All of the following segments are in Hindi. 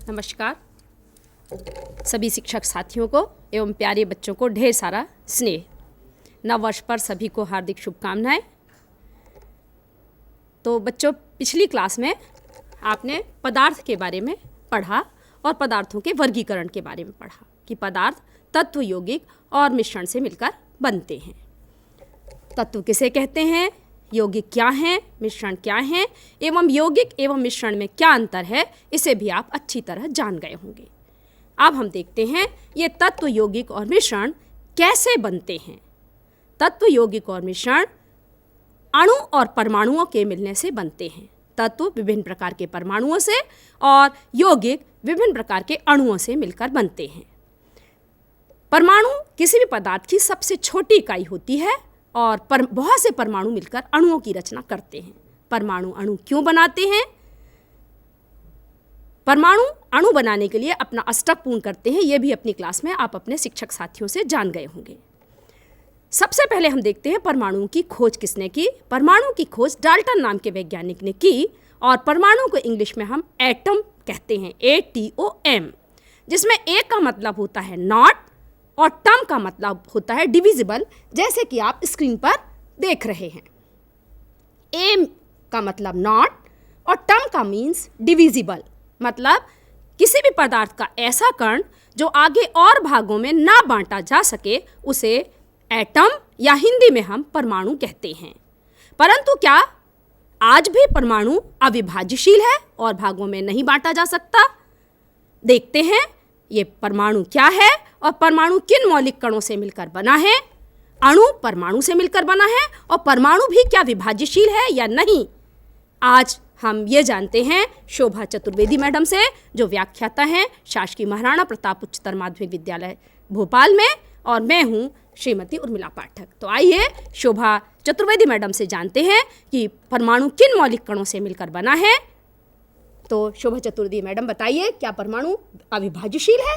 नमस्कार सभी शिक्षक साथियों को एवं प्यारे बच्चों को ढेर सारा स्नेह। नव वर्ष पर सभी को हार्दिक शुभकामनाएं। तो बच्चों, पिछली क्लास में आपने पदार्थ के बारे में पढ़ा और पदार्थों के वर्गीकरण के बारे में पढ़ा कि पदार्थ तत्व, यौगिक और मिश्रण से मिलकर बनते हैं। तत्व किसे कहते हैं, यौगिक क्या हैं, मिश्रण क्या हैं एवं यौगिक एवं मिश्रण में क्या अंतर है, इसे भी आप अच्छी तरह जान गए होंगे। अब हम देखते हैं ये तत्व, यौगिक और मिश्रण कैसे बनते हैं। तत्व, यौगिक और मिश्रण अणु और परमाणुओं के मिलने से बनते हैं। तत्व विभिन्न प्रकार के परमाणुओं से और यौगिक विभिन्न प्रकार के अणुओं से मिलकर बनते हैं। परमाणु किसी भी पदार्थ की सबसे छोटी इकाई होती है और बहुत से परमाणु मिलकर अणुओं की रचना करते हैं। परमाणु अणु क्यों बनाते हैं? परमाणु अणु बनाने के लिए अपना अष्टक पूर्ण करते हैं। यह भी अपनी क्लास में आप अपने शिक्षक साथियों से जान गए होंगे। सबसे पहले हम देखते हैं परमाणुओं की खोज किसने की। परमाणु की खोज डाल्टन नाम के वैज्ञानिक ने की और परमाणु को इंग्लिश में हम एटम कहते हैं, ATOM, जिसमें ए का मतलब होता है नॉट और टर्म का मतलब होता है डिविजिबल, जैसे कि आप स्क्रीन पर देख रहे हैं। ए का मतलब नॉट और टर्म का मीन्स डिविजिबल, मतलब किसी भी पदार्थ का ऐसा कण जो आगे और भागों में ना बांटा जा सके उसे एटम या हिंदी में हम परमाणु कहते हैं। परंतु क्या आज भी परमाणु अविभाज्यशील है और भागों में नहीं बांटा जा सकता? देखते हैं ये परमाणु क्या है और परमाणु किन मौलिक कणों से मिलकर बना है। अणु परमाणु से मिलकर बना है और परमाणु भी क्या विभाज्यशील है या नहीं, आज हम ये जानते हैं शोभा चतुर्वेदी मैडम से, जो व्याख्याता हैं शासकीय महाराणा प्रताप उच्चतर माध्यमिक विद्यालय भोपाल में, और मैं हूँ श्रीमती उर्मिला पाठक। तो आइए शोभा चतुर्वेदी मैडम से जानते हैं कि परमाणु किन मौलिक कणों से मिलकर बना है। तो शोभा चतुर्वेदी मैडम बताइए, क्या परमाणु अविभाज्यशील है?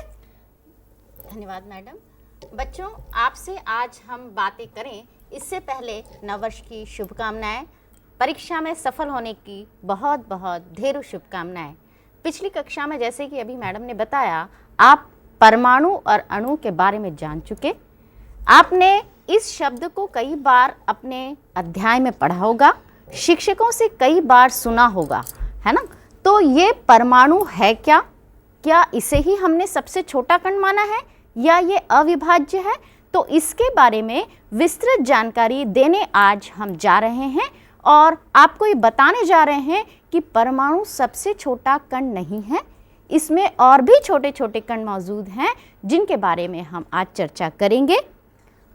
धन्यवाद मैडम। बच्चों, आपसे आज हम बातें करें इससे पहले नववर्ष की शुभकामनाएं, परीक्षा में सफल होने की बहुत बहुत ढेरों शुभकामनाएं। पिछली कक्षा में जैसे कि अभी मैडम ने बताया, आप परमाणु और अणु के बारे में जान चुके। आपने इस शब्द को कई बार अपने अध्याय में पढ़ा होगा, शिक्षकों से कई बार सुना होगा, है ना। तो ये परमाणु है क्या? क्या इसे ही हमने सबसे छोटा कण माना है या ये अविभाज्य है? तो इसके बारे में विस्तृत जानकारी देने आज हम जा रहे हैं और आपको ये बताने जा रहे हैं कि परमाणु सबसे छोटा कण नहीं है, इसमें और भी छोटे छोटे कण मौजूद हैं जिनके बारे में हम आज चर्चा करेंगे।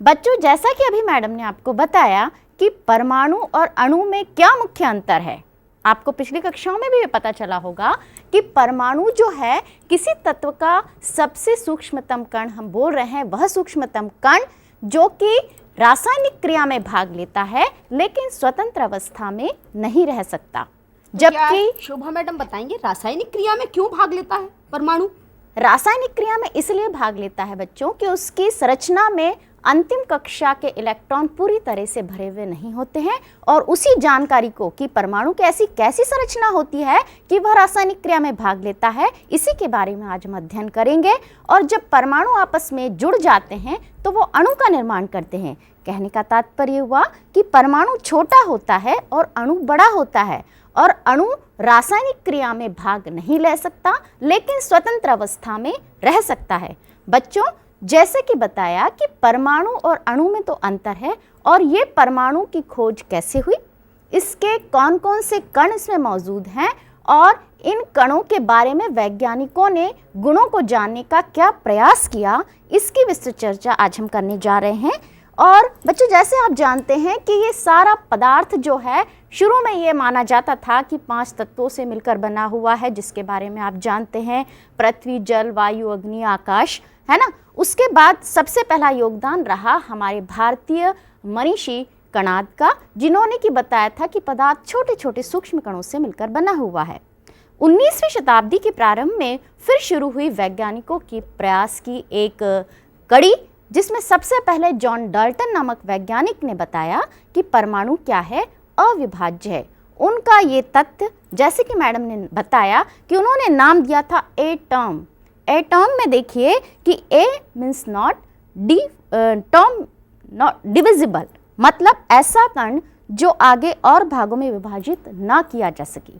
बच्चों, जैसा कि अभी मैडम ने आपको बताया कि परमाणु और अणु में क्या मुख्य अंतर है, आपको पिछली कक्षाओं में भी पता चला होगा कि परमाणु जो है किसी तत्व का सबसे सूक्ष्मतम कण हम बोल रहे हैं, वह सूक्ष्मतम कण जो कि रासायनिक क्रिया में भाग लेता है लेकिन स्वतंत्र अवस्था में नहीं रह सकता। जबकि शोभा मैडम बताएंगे रासायनिक क्रिया में क्यों भाग लेता है परमाणु? रासायनिक क्रिया में इसलिए भाग लेता है बच्चों कि उसकी संरचना में अंतिम कक्षा के इलेक्ट्रॉन पूरी तरह से भरे हुए नहीं होते हैं और उसी जानकारी को कि परमाणु की ऐसी कैसी संरचना होती है कि वह रासायनिक क्रिया में भाग लेता है, इसी के बारे में आज हम अध्ययन करेंगे। और जब परमाणु आपस में जुड़ जाते हैं तो वो अणु का निर्माण करते हैं। कहने का तात्पर्य हुआ कि परमाणु छोटा होता है और अणु बड़ा होता है और अणु रासायनिक क्रिया में भाग नहीं ले सकता लेकिन स्वतंत्र अवस्था में रह सकता है। बच्चों, जैसे कि बताया कि परमाणु और अणु में तो अंतर है और ये परमाणु की खोज कैसे हुई, इसके कौन कौन से कण इसमें मौजूद हैं और इन कणों के बारे में वैज्ञानिकों ने गुणों को जानने का क्या प्रयास किया, इसकी विस्तृत चर्चा आज हम करने जा रहे हैं। और बच्चों, जैसे आप जानते हैं कि ये सारा पदार्थ जो है शुरू में ये माना जाता था कि 5 तत्वों से मिलकर बना हुआ है, जिसके बारे में आप जानते हैं पृथ्वी, जल, वायु, अग्नि, आकाश, है ना। उसके बाद सबसे पहला योगदान रहा हमारे भारतीय मनीषी कणाद का, जिन्होंने कि बताया था कि पदार्थ छोटे छोटे सूक्ष्म कणों से मिलकर बना हुआ है। 19वीं शताब्दी के प्रारंभ में फिर शुरू हुई वैज्ञानिकों की प्रयास की एक कड़ी, जिसमें सबसे पहले जॉन डाल्टन नामक वैज्ञानिक ने बताया कि परमाणु क्या है, अविभाज्य है। उनका ये तथ्य, जैसे कि मैडम ने बताया कि उन्होंने नाम दिया था एटॉम। एटॉम में देखिए कि A means not tom not divisible, मतलब ऐसा कण जो आगे और भागों में विभाजित ना किया जा सके।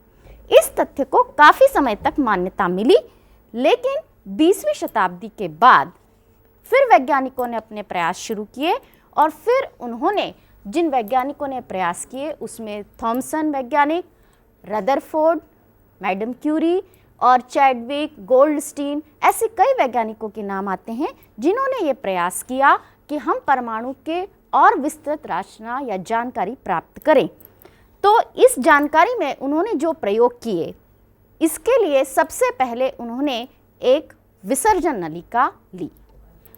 इस तथ्य को काफ़ी समय तक मान्यता मिली, लेकिन 20वीं शताब्दी के बाद फिर वैज्ञानिकों ने अपने प्रयास शुरू किए और फिर उन्होंने जिन वैज्ञानिकों ने प्रयास किए उसमें थॉमसन वैज्ञानिक, रदरफोर्ड, मैडम क्यूरी और चैडविक, गोल्डस्टीन, ऐसे कई वैज्ञानिकों के नाम आते हैं जिन्होंने ये प्रयास किया कि हम परमाणु के और विस्तृत रचना या जानकारी प्राप्त करें। तो इस जानकारी में उन्होंने जो प्रयोग किए, इसके लिए सबसे पहले उन्होंने एक विसर्जन नलिका ली।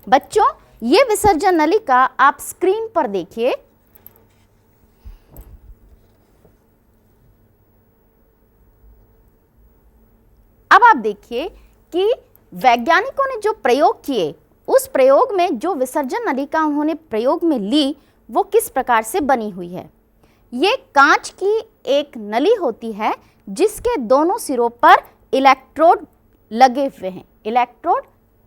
बच्चों, ये विसर्जन नलिका आप स्क्रीन पर देखिए। अब आप देखिए कि वैज्ञानिकों ने जो प्रयोग किए, उस प्रयोग में जो विसर्जन नलिका उन्होंने प्रयोग में ली वो किस प्रकार से बनी हुई है। ये कांच की एक नली होती है जिसके दोनों सिरों पर इलेक्ट्रोड लगे हुए हैं। इलेक्ट्रोड,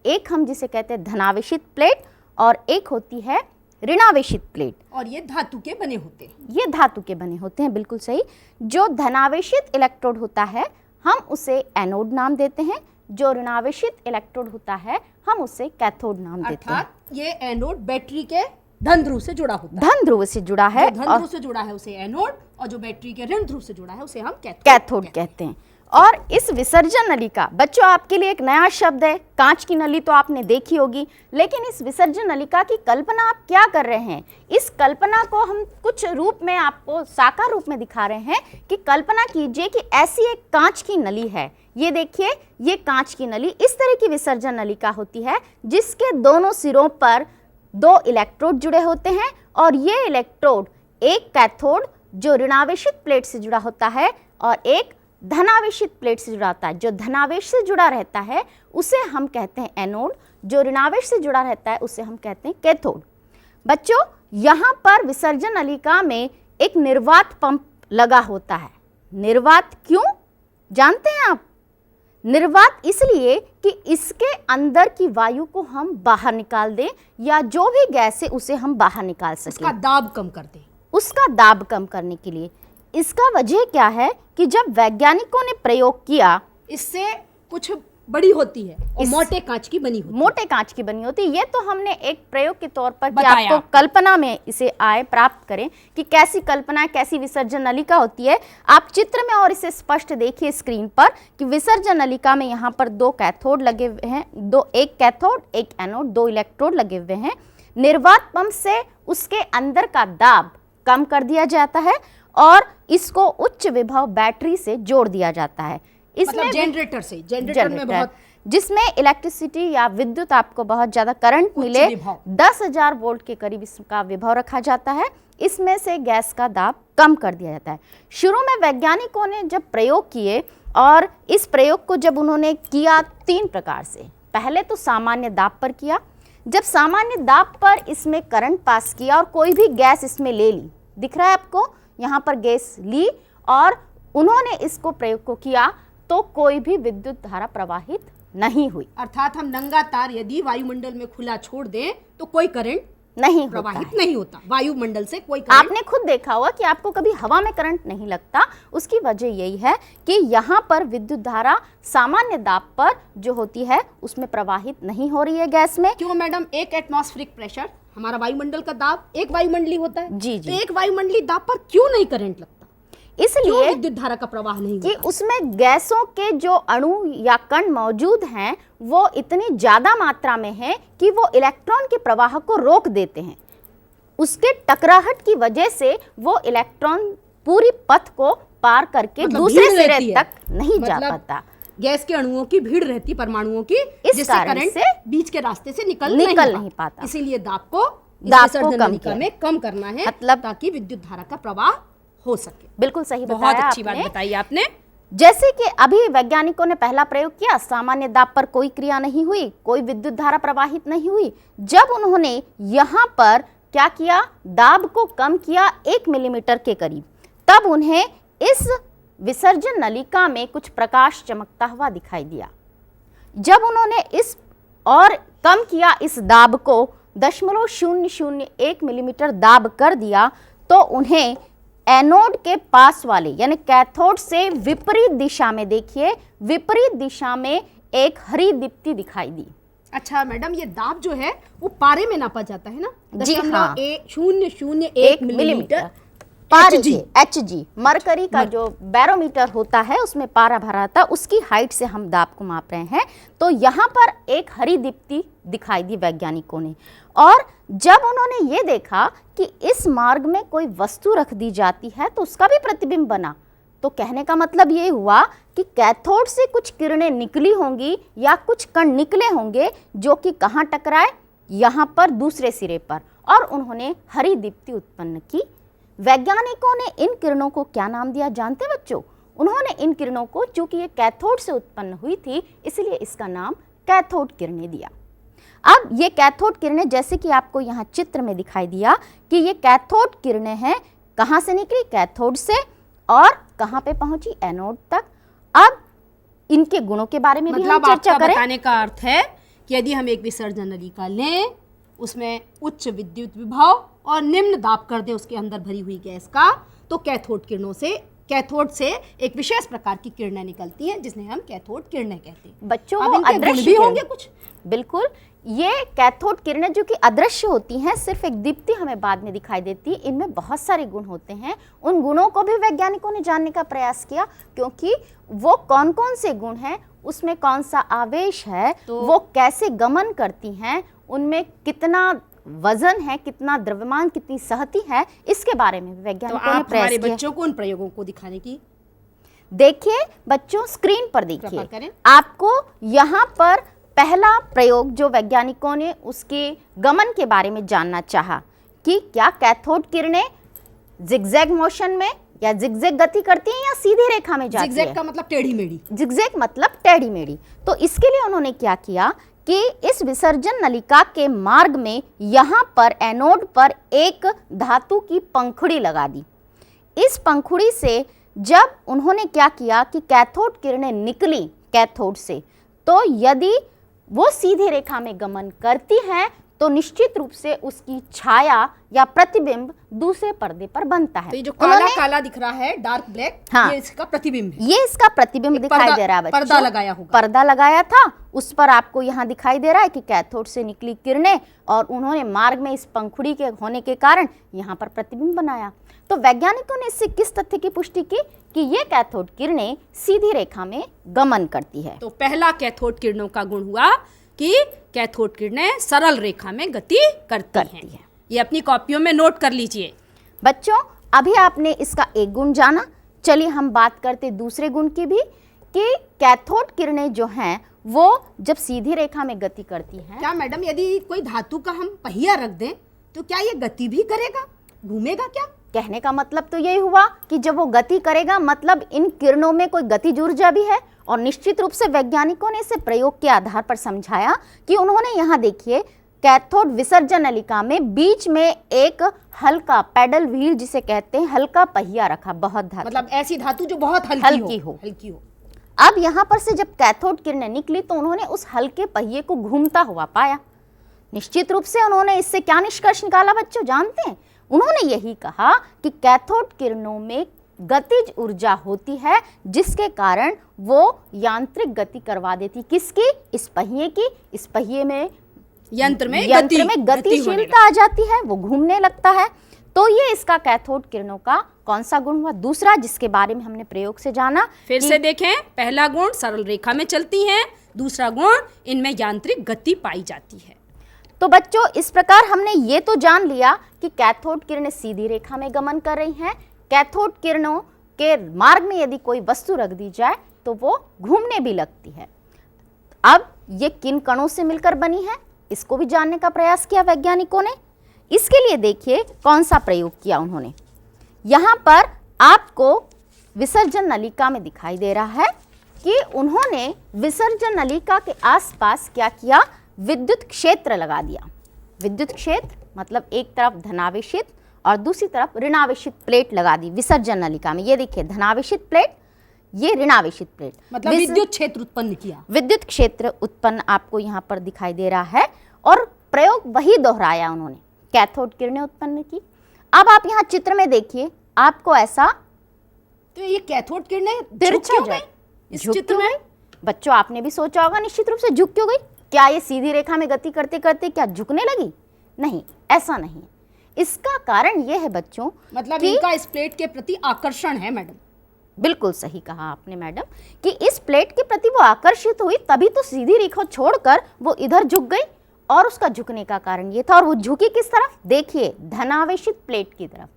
एक हम जिसे कहते हैं धनावेशित प्लेट और एक होती है ऋणावेशित प्लेट। और ये धातु के बने होते हैं। ये धातु के बने होते हैं, बिल्कुल सही। जो धनावेशित इलेक्ट्रोड होता है हम उसे एनोड नाम देते हैं, जो ऋणावेशित इलेक्ट्रोड होता है हम उसे कैथोड नाम देते हैं। अर्थात ये एनोड बैटरी के धन ध्रुव से जुड़ा होता है। धन ध्रुव से जुड़ा है, जो धन ध्रुव से जुड़ा है उसे एनोड, और जो बैटरी के ऋण ध्रुव से जुड़ा है उसे हम कैथोड कहते हैं। और इस विसर्जन नलिका, बच्चों आपके लिए एक नया शब्द है, कांच की नली तो आपने देखी होगी, लेकिन इस विसर्जन नलिका की कल्पना आप क्या कर रहे हैं? इस कल्पना को हम कुछ रूप में आपको साकार रूप में दिखा रहे हैं कि कल्पना कीजिए कि ऐसी एक कांच की नली है। ये देखिए, ये कांच की नली, इस तरह की विसर्जन नलिका होती है जिसके दोनों सिरों पर 2 इलेक्ट्रोड जुड़े होते हैं और ये इलेक्ट्रोड एक कैथोड जो ऋणावेशित प्लेट से जुड़ा होता है और एक धनावेशित प्लेट से जुड़ा होता है। जो धनावेश से जुड़ा रहता है उसे हम कहते हैं एनोड, जो ऋणावेश से जुड़ा रहता है उसे हम कहते हैं कैथोड। बच्चों, यहाँ पर विसर्जन नलिका में एक निर्वात पंप लगा होता है। निर्वात क्यों जानते हैं आप? निर्वात इसलिए कि इसके अंदर की वायु को हम बाहर निकाल दें या जो भी गैस है उसे हम बाहर निकाल सकें, उसका दाब कम कर दें। उसका दाब कम करने के लिए। इसका वजह क्या है कि जब वैज्ञानिकों ने प्रयोग किया, इससे कुछ बड़ी होती है और मोटे कांच की बनी होती है। मोटे कांच की बनी होती है। ये तो हमने एक प्रयोग के तौर पर कि बताया आपको कल्पना में इसे आए प्राप्त करें कि कैसी कल्पना, कैसी विसर्जन नलिका होती है। आप चित्र में और इसे स्पष्ट देखिए स्क्रीन पर कि विसर्जन नलिका में यहाँ पर 2 कैथोड लगे हुए हैं, एक कैथोड एक एनोड, 2 इलेक्ट्रोड लगे हुए हैं। निर्वात पंप से उसके अंदर का दाब कम कर दिया जाता है और इसको उच्च विभव बैटरी से जोड़ दिया जाता है। इसमें मतलब जनरेटर में बहुत, जिसमें इलेक्ट्रिसिटी या विद्युत आपको बहुत ज़्यादा करंट मिले, 10,000 वोल्ट के करीब इसका विभव रखा जाता है। इसमें से गैस का दाब कम कर दिया जाता है। शुरू में वैज्ञानिकों ने जब प्रयोग किए और इस प्रयोग को जब उन्होंने किया 3 प्रकार से, पहले तो सामान्य दाब पर किया। जब सामान्य दाब पर इसमें करंट पास किया और कोई भी गैस इसमें ले ली, दिख रहा है आपको, यहाँ पर गैस ली और उन्होंने इसको प्रयोग को किया तो कोई भी विद्युत धारा प्रवाहित नहीं हुई। अर्थात हम नंगा तार यदि वायुमंडल में खुला छोड़ दें तो कोई करंट नहीं प्रवाहित नहीं होता, वायुमंडल से कोई करंट। आपने खुद देखा होगा कि आपको कभी हवा में करंट नहीं लगता। उसकी वजह यही है कि यहाँ पर विद्युत धारा सामान्य दाब पर जो होती है उसमें प्रवाहित नहीं हो रही है गैस में। क्यों मैडम? एक एटमॉस्फेरिक प्रेशर, हमारा वायुमंडल का दाब एक वायुमंडली होता है। जी जी। तो एक वायुमंडली दाब पर क्यों नहीं करंट लगता? इसलिए विद्युत धारा का प्रवाह नहीं कि उसमें गैसों के जो अणु या कण मौजूद हैं वो इतनी ज्यादा मात्रा में है कि वो इलेक्ट्रॉन के प्रवाह को रोक देते हैं। उसके टकराहट की वजह से वो इलेक्ट्रॉन पूरी पथ को पार करके दूसरे सिरे तक नहीं जा पाता। गैस के अणुओं की भीड़ रहती, परमाणुओं की, इस कारण से बीच के रास्ते से निकल नहीं पाता। इसीलिए दाब को कम करना है, मतलब ताकि विद्युत धारा का प्रवाह हो सके। बिल्कुल सही बताया, बहुत अच्छी बात बताई आपने। जैसे कि अभी वैज्ञानिकों ने पहला प्रयोग किया, सामान्य दाब पर कोई क्रिया नहीं हुई, कोई विद्युत धारा प्रवाहित नहीं हुई। जब उन्होंने यहाँ पर क्या किया, दाब को कम किया 1 मिलीमीटर के करीब, तब उन्हें इस विसर्जन नलिका में कुछ प्रकाश चमकता हुआ दिखाई दिया। जब उन्होंने इस और कम किया इस दाब को 0.001 मिलीमीटर दाब कर दिया, तो उन्हें एनोड के पास वाले यानी कैथोड से विपरीत दिशा में, देखिए विपरीत दिशा में एक हरी दीप्ति दिखाई दी। अच्छा मैडम, ये दाब जो है वो पारे में नापा जाता है ना? जी हाँ, 0.001 मिलीमीटर पारे HG मरकरी का जो बैरोमीटर होता है उसमें पारा भरा था, उसकी हाइट से हम दाब को माप रहे हैं। तो यहाँ पर एक हरी दीप्ति दिखाई दी वैज्ञानिकों ने, और जब उन्होंने ये देखा कि इस मार्ग में कोई वस्तु रख दी जाती है तो उसका भी प्रतिबिंब बना, तो कहने का मतलब ये हुआ कि कैथोड से कुछ किरणें निकली होंगी या कुछ कण निकले होंगे जो कि कहाँ टकराए, यहाँ पर दूसरे सिरे पर, और उन्होंने हरी दीप्ति उत्पन्न की। वैज्ञानिकों ने इन किरणों को क्या नाम दिया जानते बच्चों? उन्होंने इन किरणों को, चूंकि ये कैथोड से उत्पन्न हुई थी इसलिए इसका नाम कैथोड किरणें दिया। अब ये कैथोड किरणें, जैसे कि आपको यहाँ चित्र में दिखाई दिया कि ये कैथोड किरणें हैं, कहाँ से निकली? कैथोड से, और कहाँ पे पहुंची? एनोड तक। अब इनके गुणों के बारे में भी हम चर्चा करें। बताने का अर्थ है कि यदि हम एक विसर्जन नलिका लें, उसमें उच्च विद्युत विभव और निम्न दाब कर दें उसके अंदर भरी हुई गैस का, तो कैथोड से एक विशेष प्रकार की किरणें निकलती हैं जिन्हें हम कैथोड किरणें कहते हैं। बच्चों अब वो इनके गुण अदृश्य भी होंगे कुछ? बिल्कुल, ये कैथोड किरणें जो कि अदृश्य होती हैं, सिर्फ एक दीप्ति हमें बाद में दिखाई देती है, इनमें बहुत सारे गुण होते हैं। उन गुणों को भी वैज्ञानिकों ने जानने का प्रयास किया, क्योंकि वो कौन कौन से गुण हैं, उसमें कौन सा आवेश है, तो वो कैसे गमन करती हैं, उनमें कितना वजन है, कितना द्रव्यमान, कितनी सहती है, इसके बारे में वैज्ञानिकों ने प्रयास किया। बच्चों को उन प्रयोगों को दिखाने की, देखिए बच्चों स्क्रीन पर देखिए, करें। आपको यहाँ पर पहला प्रयोग जो वैज्ञानिकों ने उसके गमन के बारे में जानना चाहा कि क्या कैथोड किरणें जिगजैग मोशन में या जिगजैग गति करती हैं या सीधी रेखा में जाती है? जिगजैग का मतलब टेढ़ी मेढ़ी। जिगजैग मतलब टेढ़ी मेढ़ी। तो इसके लिए उन्होंने क्या किया कि इस विसर्जन नलिका के मार्ग में यहाँ पर एनोड पर एक धातु की पंखुड़ी लगा दी। इस पंखुड़ी से जब उन्होंने क्या किया कि कैथोड किरणें निकली कैथोड से, तो यदि वो सीधी रेखा में गमन करती हैं तो निश्चित रूप से उसकी छाया या प्रतिबिंब दूसरे पर्दे पर बनता है। तो ये जो काला काला दिख रहा है, डार्क ब्लैक, हाँ, ये इसका प्रतिबिंब है। ये इसका प्रतिबिंब दिखाई दे रहा है बच्चों। पर्दा लगाया होगा, पर्दा लगाया था, उस पर आपको यहाँ दिखाई दे रहा है कि कैथोड से निकली किरणें, और उन्होंने मार्ग में इस पंखुड़ी के होने के कारण यहाँ पर प्रतिबिंब बनाया। तो वैज्ञानिकों ने इससे किस तथ्य की पुष्टि की कि ये कैथोड किरणें सीधी रेखा में गमन करती है। तो पहला कैथोड किरणों का गुण हुआ कि कैथोड किरणें सरल रेखा में गति करती हैं। ये अपनी कॉपियों में नोट कर लीजिए बच्चों। अभी आपने इसका एक गुण जाना, चलिए हम बात करते दूसरे गुण की भी कि कैथोड किरणें जो हैं वो जब सीधी रेखा में गति करती हैं। क्या मैडम, यदि कोई धातु का हम पहिया रख दें तो क्या ये गति भी करेगा, घूमेगा क्या? कहने का मतलब तो यही हुआ कि जब वो गति करेगा मतलब इन किरणों में कोई गतिज ऊर्जा भी है, और निश्चित रूप से वैज्ञानिकों ने इसे प्रयोग के आधार पर समझाया कि उन्होंने यहाँ देखिए कैथोड विसर्जन नलिका में बीच में एक हल्का पैडल व्हील जिसे कहते हैं, हल्का पहिया रखा, बहुत धातु, मतलब ऐसी धातु जो बहुत हल्की हो। अब यहाँ पर से जब कैथोड किरणें निकली तो उन्होंने उस हल्के पहिए को घूमता हुआ पाया। निश्चित रूप से उन्होंने इससे क्या निष्कर्ष निकाला बच्चों जानते हैं? उन्होंने यही कहा कि कैथोड किरणों में गतिज ऊर्जा होती है जिसके कारण वो यांत्रिक गति करवा देती। किसकी? इस पहिए की। इस पहिए में यंत्र में गतिशीलता आ जाती है, वो घूमने लगता है। तो ये इसका कैथोड किरणों का कौन सा गुण हुआ? दूसरा, जिसके बारे में हमने प्रयोग से जाना। फिर से देखें, पहला गुण सरल रेखा में चलती हैं, दूसरा गुण इनमें यांत्रिक गति पाई जाती है। तो बच्चों इस प्रकार हमने ये तो जान लिया कि कैथोड किरणें सीधी रेखा में गमन कर रही हैं। कैथोड किरणों के मार्ग में यदि कोई वस्तु रख दी जाए तो वो घूमने भी लगती है। अब ये किन कणों से मिलकर बनी है, इसको भी जानने का प्रयास किया वैज्ञानिकों ने। इसके लिए देखिए कौन सा प्रयोग किया उन्होंने। यहाँ पर आपको विसर्जन नलिका में दिखाई दे रहा है कि उन्होंने विसर्जन नलिका के आसपास क्या किया? विद्युत क्षेत्र लगा दिया। विद्युत क्षेत्र मतलब एक तरफ धनावेशित और दूसरी तरफ ऋणावेशित प्लेट लगा दी विसर्जन नलिका में। ये देखिए धनावेशित प्लेट, ये ऋणावेशित प्लेट, मतलब विद्युत क्षेत्र उत्पन्न किया। विद्युत क्षेत्र उत्पन्न आपको यहाँ पर दिखाई दे रहा है और प्रयोग वही दोहराया उन्होंने, कैथोड किरणें उत्पन्न की। अब आप यहाँ चित्र में देखिए, आपको ऐसा तो ये कैथोड किरणें तिरछा झुक क्यों गई इस झुक चित्र क्यों में? गई? बच्चों आपने भी सोचा होगा निश्चित रूप से, झुक क्यों गई? क्या ये सीधी रेखा में गति करते करते क्या झुकने लगी? नहीं, ऐसा नहीं है। इसका कारण यह है बच्चों, मतलब कि इनका इस प्लेट के प्रति आकर्षण है मैडम। बिल्कुल सही कहा आपने मैडम कि इस प्लेट के प्रति वो आकर्षित हुई, तभी तो सीधी रेखा छोड़कर वो इधर झुक गई। और उसका झुकने का कारण ये था, और वो झुकी किस तरफ? देखिए धनावेशित प्लेट की तरफ।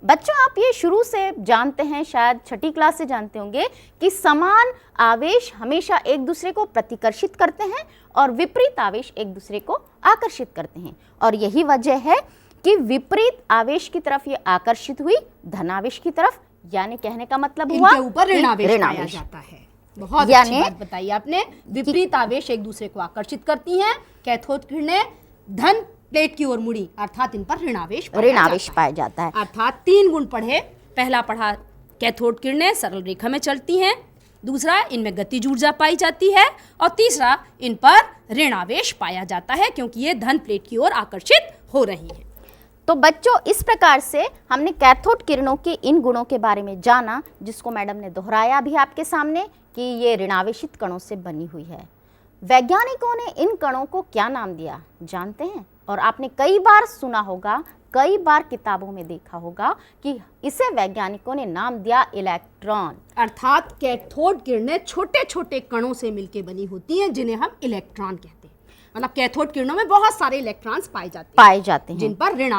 बच्चों आप ये शुरू से जानते हैं, शायद छठी क्लास से जानते होंगे कि समान आवेश हमेशा एक दूसरे को प्रतिकर्षित करते हैं और विपरीत आवेश एक दूसरे को आकर्षित करते हैं। और यही वजह है कि विपरीत आवेश की तरफ ये आकर्षित हुई धनावेश की तरफ, यानी कहने का मतलब हुआ इनके ऊपर ऋणावेश पाया जाता है। बहुत अच्छी बात बताई आपने। विपरीत आवेश एक दूसरे को आकर्षित करती हैं, कैथोड किरणें धन प्लेट की ओर मुड़ी, अर्थात इन पर ऋणावेश पाया जाता है। अर्थात 3 गुण पढ़े। पहला पढ़ा कैथोड किरणें सरल रेखा में चलती हैं, दूसरा इनमें गतिज ऊर्जा पाई जाती है, और तीसरा इन पर ऋणावेश पाया जाता है क्योंकि ये धन प्लेट की ओर आकर्षित हो रही हैं। तो बच्चों इस प्रकार से हमने कैथोड किरणों के इन गुणों के बारे में जाना, जिसको मैडम ने दोहराया भी आपके सामने कि ये ऋणावेशित कणों से बनी हुई है। वैज्ञानिकों ने इन कणों को क्या नाम दिया जानते हैं? और आपने कई बार सुना होगा, कई बार किताबों में देखा होगा कि इसे वैज्ञानिकों ने नाम दिया इलेक्ट्रॉन। अर्थात कैथोड किरणें छोटे छोटे कणों से मिलकर बनी होती हैं जिन्हें हम इलेक्ट्रॉन कहते हैं। मतलब कैथोड किरणों में बहुत सारे इलेक्ट्रॉन्स पाए जाते हैं जिन पर ऋण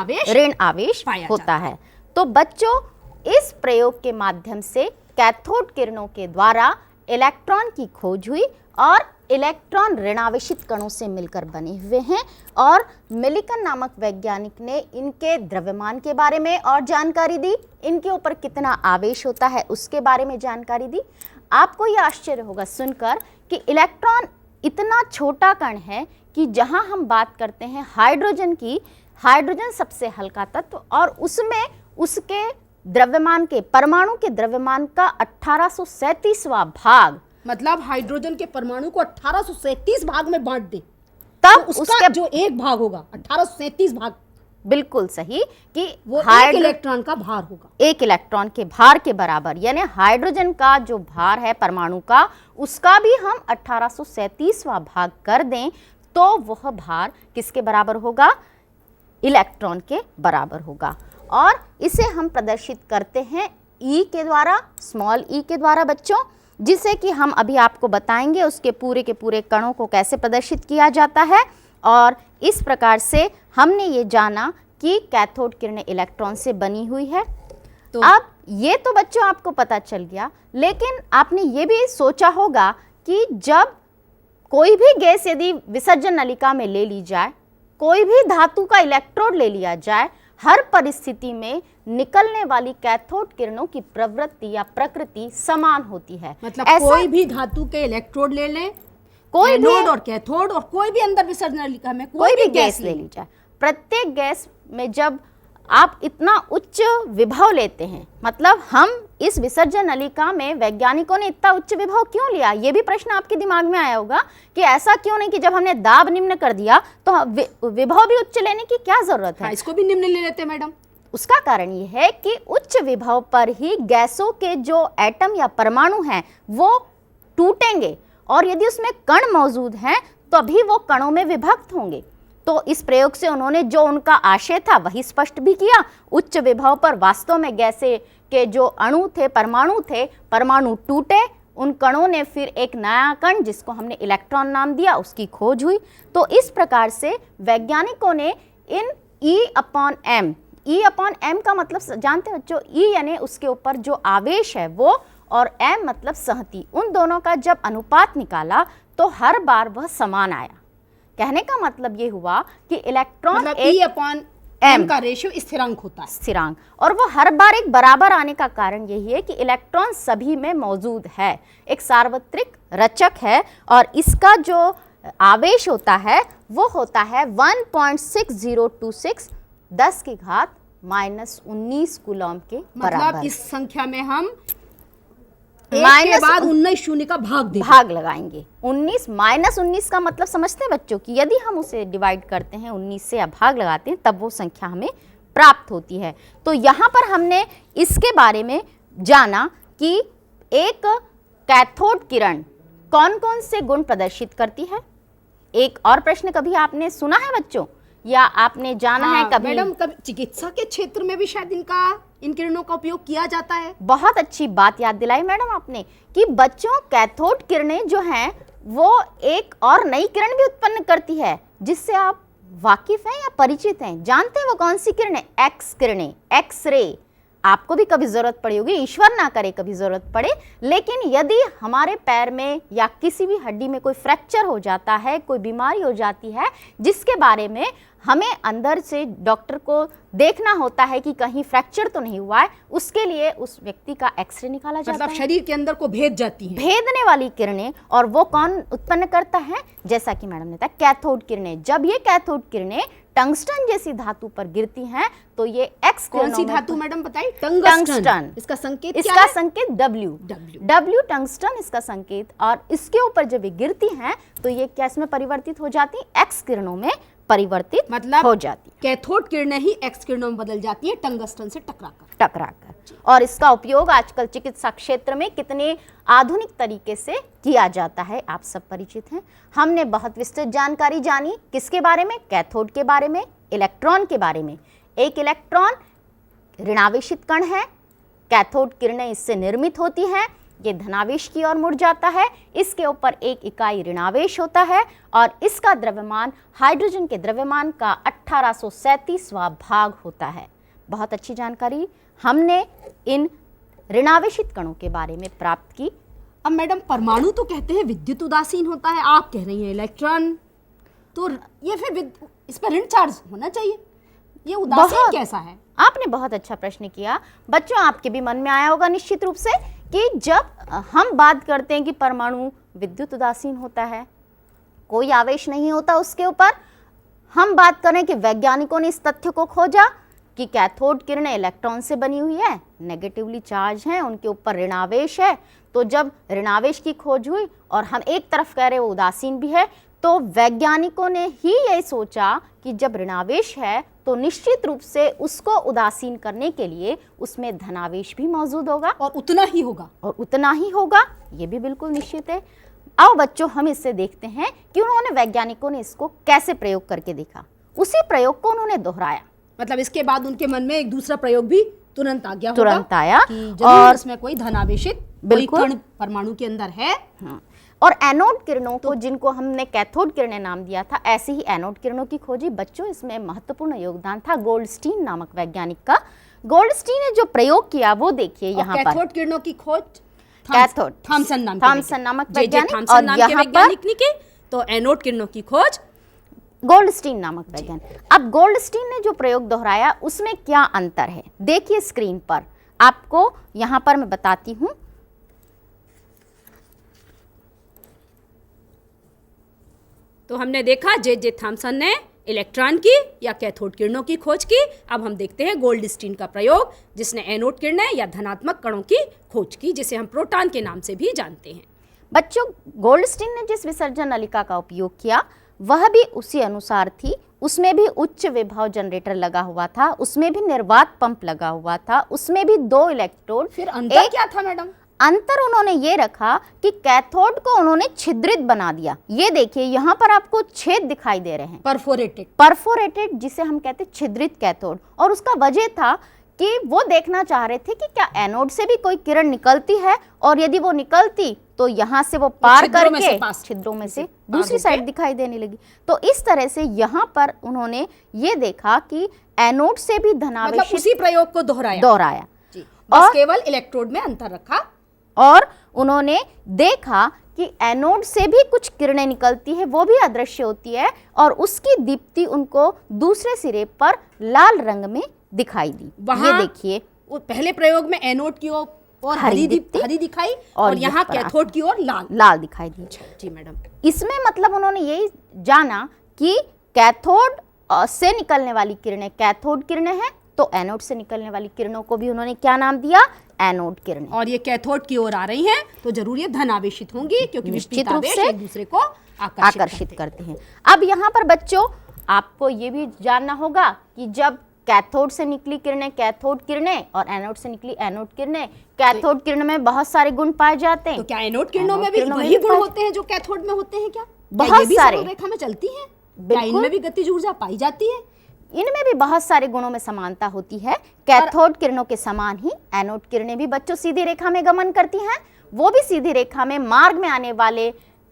आवेश होता है। तो बच्चों इस प्रयोग के माध्यम से कैथोड किरणों के द्वारा इलेक्ट्रॉन की खोज हुई और इलेक्ट्रॉन ऋणावेशित कणों से मिलकर बने हुए हैं। और मिलिकन नामक वैज्ञानिक ने इनके द्रव्यमान के बारे में और जानकारी दी, इनके ऊपर कितना आवेश होता है उसके बारे में जानकारी दी। आपको यह आश्चर्य होगा सुनकर कि इलेक्ट्रॉन इतना छोटा कण है कि जहां हम बात करते हैं हाइड्रोजन की, हाइड्रोजन सबसे हल्का तत्व और उसमें उसके द्रव्यमान के, परमाणु के द्रव्यमान का 1837वां भाग, मतलब हाइड्रोजन के परमाणु को 1837 भाग में बांट दे तब तो उसका जो एक भाग होगा 1837 भाग, बिल्कुल सही, कि वो एक इलेक्ट्रॉन का भार होगा, एक इलेक्ट्रॉन के भार के बराबर। यानी हाइड्रोजन का जो भार है परमाणु का, उसका भी हम 1837वां भाग कर दें तो वह भार किसके बराबर होगा? इलेक्ट्रॉन के बराबर होगा। और इसे हम प्रदर्शित करते हैं ई के द्वारा, स्मॉल ई के द्वारा बच्चों, जिसे कि हम अभी आपको बताएंगे उसके पूरे के पूरे कणों को कैसे प्रदर्शित किया जाता है। और इस प्रकार से हमने ये जाना कि कैथोड किरणें इलेक्ट्रॉन से बनी हुई है। तो अब ये तो बच्चों आपको पता चल गया, लेकिन आपने ये भी सोचा होगा कि जब कोई भी गैस यदि विसर्जन नलिका में ले ली जाए, कोई भी धातु का इलेक्ट्रोड ले लिया जाए, हर परिस्थिति में निकलने वाली कैथोड किरणों की प्रवृत्ति या प्रकृति समान होती है। मतलब कोई भी धातु के इलेक्ट्रोड ले लें, कोई एनोड और कैथोड, और कोई भी अंदर विसर्जन नलिका में कोई भी गैस ले ली जाए, प्रत्येक गैस में जब आप इतना उच्च विभव लेते हैं, मतलब हम इस विसर्जन नलिका में वैज्ञानिकों ने इतना उच्च विभव क्यों लिया, ये भी प्रश्न आपके दिमाग में आया होगा कि ऐसा क्यों नहीं कि जब हमने दाब निम्न कर दिया तो विभव भी उच्च लेने की क्या जरूरत है? हाँ, इसको भी निम्न ले लेते हैं मैडम। उसका कारण ये है कि उच्च विभव पर ही गैसों के जो एटम या परमाणु हैं वो टूटेंगे, और यदि उसमें कण मौजूद हैं तभी वो कणों में विभक्त होंगे। तो इस प्रयोग से उन्होंने जो उनका आशय था वही स्पष्ट भी किया। उच्च विभव पर वास्तव में गैसे के जो अणु थे, परमाणु थे, परमाणु टूटे, उन कणों ने फिर एक नया कण जिसको हमने इलेक्ट्रॉन नाम दिया उसकी खोज हुई। तो इस प्रकार से वैज्ञानिकों ने इन E/m का मतलब जानते हो बच्चों, E यानी उसके ऊपर जो आवेश है वो, और m मतलब सहती, उन दोनों का जब अनुपात निकाला तो हर बार वह समान आया। कहने का मतलब ये हुआ कि इलेक्ट्रॉन मतलब E/m का रेशियो स्थिरांक होता है, स्थिरांक, और वो हर बार एक बराबर आने का कारण यही है कि इलेक्ट्रॉन सभी में मौजूद है, एक सार्वत्रिक रचक है, और इसका जो आवेश होता है वो होता है 1.6026 10 की घात -19 कूलॉम के मतलब बराबर। इस संख्या में हम एक के माइनस बाद 19 शून्य का भाग देंगे। भाग लगाएंगे। 19 -19 का मतलब समझते हैं बच्चों कि यदि हम उसे डिवाइड करते हैं 19 से या भाग लगाते हैं तब वो संख्या हमें प्राप्त होती है। तो यहाँ पर हमने इसके बारे में जाना कि एक कैथोड किरण कौन कौन से गुण प्रदर्शित करती है। एक और प्रश्न कभी आपने सुना है बच्चों, या आपने जाना है कभी? मैडम, कभी चिकित्सा के क्षेत्र में भी शायद इन किरणों का उपयोग किया जाता है। बहुत अच्छी बात याद दिलाई मैडम आपने कि बच्चों कैथोड किरणें जो हैं वो एक और नई किरण भी उत्पन्न करती है जिससे आप वाकिफ हैं या परिचित हैं। जानते हैं वो कौन सी किरणें? एक्स किरणें, एक्स रे। आपको भी कभी जरूरत पड़ी होगी, ईश्वर ना करे कभी जरूरत पड़े, लेकिन यदि हमारे पैर में या किसी भी हड्डी में कोई फ्रैक्चर हो जाता है, कोई बीमारी हो जाती है जिसके बारे में हमें अंदर से डॉक्टर को देखना होता है कि कहीं फ्रैक्चर तो नहीं हुआ है, उसके लिए उस व्यक्ति का एक्सरे निकाला जाता मतलब है। शरीर के अंदर को भेद जाती है, भेदने वाली किरणें। और वो कौन उत्पन्न करता है? जैसा कि मैडम ने बताया, कैथोड किरणें। जब ये कैथोड किरणें टंगस्टन जैसी धातु पर गिरती हैं तो ये एक्स कौन सी धातु मैडम बताइए? टंगस्टन। इसका संकेत क्या इसका है? संकेत W। W। W टंगस्टन इसका संकेत। और इसके ऊपर जब ये गिरती हैं तो ये क्या इसमें परिवर्तित हो जाती? एक्स किरणों में परिवर्तित मतलब हो जाती, कैथोड किरणें ही एक्स किरणों में बदल जाती है टंगस्टन से टकराकर। और इसका उपयोग आजकल चिकित्सा क्षेत्र में कितने आधुनिक तरीके से किया जाता है आप सब परिचित हैं। हमने बहुत विस्तृत जानकारी जानी किसके बारे में? कैथोड के बारे में, इलेक्ट्रॉन के बारे में। एक इलेक्ट्रॉन ऋणावेशित कण है, कैथोड किरणें इससे निर्मित होती हैं, ये धनावेश की ओर मुड़ जाता है, इसके ऊपर एक इकाई ऋणावेश होता है और इसका द्रव्यमान हाइड्रोजन के द्रव्यमान का 1837वां भाग होता है। बहुत अच्छी जानकारी हमने इन ऋणावेशित कणों के बारे में प्राप्त की। अब मैडम, परमाणु तो कहते हैं विद्युत उदासीन होता है, आप कह रही हैं इलेक्ट्रॉन, तो ये फिर इस पर ऋण चार्ज होना चाहिए, ये उदासीन कैसा है? आपने बहुत अच्छा प्रश्न किया बच्चों। आपके भी मन में आया होगा निश्चित रूप से कि जब हम बात करते हैं कि परमाणु विद्युत उदासीन होता है, कोई आवेश नहीं होता उसके ऊपर, हम बात करें कि वैज्ञानिकों ने इस तथ्य को खोजा कि कैथोड किरणें इलेक्ट्रॉन से बनी हुई है, नेगेटिवली चार्ज हैं, उनके ऊपर ऋणावेश है। तो जब ऋणावेश की खोज हुई और हम एक तरफ कह रहे वो उदासीन भी है, तो वैज्ञानिकों ने ही ये सोचा कि जब ऋणावेश है तो निश्चित रूप से उसको उदासीन करने के लिए उसमें धनावेश भी मौजूद होगा और उतना ही होगा, ये भी बिल्कुल निश्चित है। आओ बच्चों, हम इससे देखते हैं कि उन्होंने वैज्ञानिकों ने इसको कैसे प्रयोग करके देखा। उसी प्रयोग को उन्होंने दोहराया, मतलब इसके बाद उनके मन में एक दूसरा प्रयोग भी तुरंत आ गया, तुरंत आया कि और इसमें कोई धनावेशित बिल्कुल कण परमाणु के अंदर है। हाँ। और एनोड किरणों को, जिनको हमने कैथोड किरणें नाम दिया था, ऐसे ही एनोड किरणों की खोजी बच्चों, इसमें महत्वपूर्ण योगदान था गोल्डस्टीन नामक वैज्ञानिक का। गोल्डस्टीन ने जो प्रयोग किया वो देखिए यहाँ पर। कैथोड किरणों की खोज कैथोड थॉमसन नामक वैज्ञानिक, और यहाँ पर तो एनोड किरणों की खोज गोल्डस्टीन नामक वैज्ञानिक। अब गोल्डस्टीन ने जो प्रयोग दोहराया उसमें क्या अंतर है देखिए स्क्रीन पर, आपको यहाँ पर मैं बताती हूँ। तो हमने देखा जे थॉमसन ने इलेक्ट्रॉन की या कैथोड किरणों की खोज की। अब हम देखते हैं गोल्डस्टीन का प्रयोग, जिसने एनोड किरणें या धनात्मक कणों की खोज की, जिसे हम प्रोटॉन के नाम से भी जानते हैं। बच्चों, गोल्डस्टीन ने जिस विसर्जन नलिका का उपयोग किया वह भी उसी अनुसार थी। उसमें भी उच्च विभव जनरेटर लगा हुआ था, उसमें भी निर्वात पंप लगा हुआ था, उसमें भी 2 इलेक्ट्रोड। फिर अंतर क्या था मैडम? अंतर उन्होंने ये रखा कि कैथोड को उन्होंने छिद्रित बना दिया। ये देखिए यहाँ पर आपको छेद दिखाई दे रहे हैं, परफोरेटेड जिसे हम कहते हैं छिद्रित कैथोड। और उसका वजह था कि वो देखना चाह रहे थे कि क्या एनोड से भी कोई किरण निकलती है, और यदि वो निकलती तो यहाँ से वो पार करके छिद्रों में से दूसरी साइड दिखाई देने लगी। तो इस तरह से यहाँ पर उन्होंने ये देखा कि एनोड से भी धनावेश, मतलब उसी प्रयोग को दोहराया जी। और केवल इलेक्ट्रोड में अंतर रखा, और उन्होंने देखा कि एनोड से भी कुछ किरणें निकलती है, वो भी अदृश्य होती है, और उसकी दीप्ति उनको दूसरे सिरे पर लाल रंग में दिखाई दी। ये देखिए, पहले प्रयोग में एनोड की ओर हरी दिखाई और यहाँ कैथोड की ओर लाल दिखाई दी। जी मैडम, इसमें मतलब उन्होंने यही जाना कि कैथोड से निकलने वाली किरणें कैथोड किरणें हैं, तो एनोड से निकलने वाली किरणों को भी उन्होंने क्या नाम दिया? एनोड किरणें। और ये कैथोड की ओर आ रही हैं तो जरूर ये धन आवेशित होंगी, क्योंकि निश्चित रूप आवेश से एक दूसरे को आकर्षित करते हैं। अब यहाँ पर बच्चों आपको ये भी जानना होगा कि जब कैथोड से निकली किरणें कैथोड किरणें और एनोड से निकली एनोड किरणें, कैथोड किरण में बहुत सारे गुण पाए जाते हैं। तो क्या एनोड किरणों में भी किरणों में वही भी गुण पाए- होते हैं जो कैथोड में होते हैं? क्या बहुत ये भी सारे। रेखा में चलती हैं? क्या बिल्कुल। इनमें भी गतिज ऊर्जा पाई जाती है? इनमें भी बहुत सारे गुणों में समानता होती है। कैथोड किरणों के समान ही एनोड किरणें भी बच्चों सीधी रेखा में गमन करती हैं। वो भी सीधी रेखा में मार्ग में आने वाले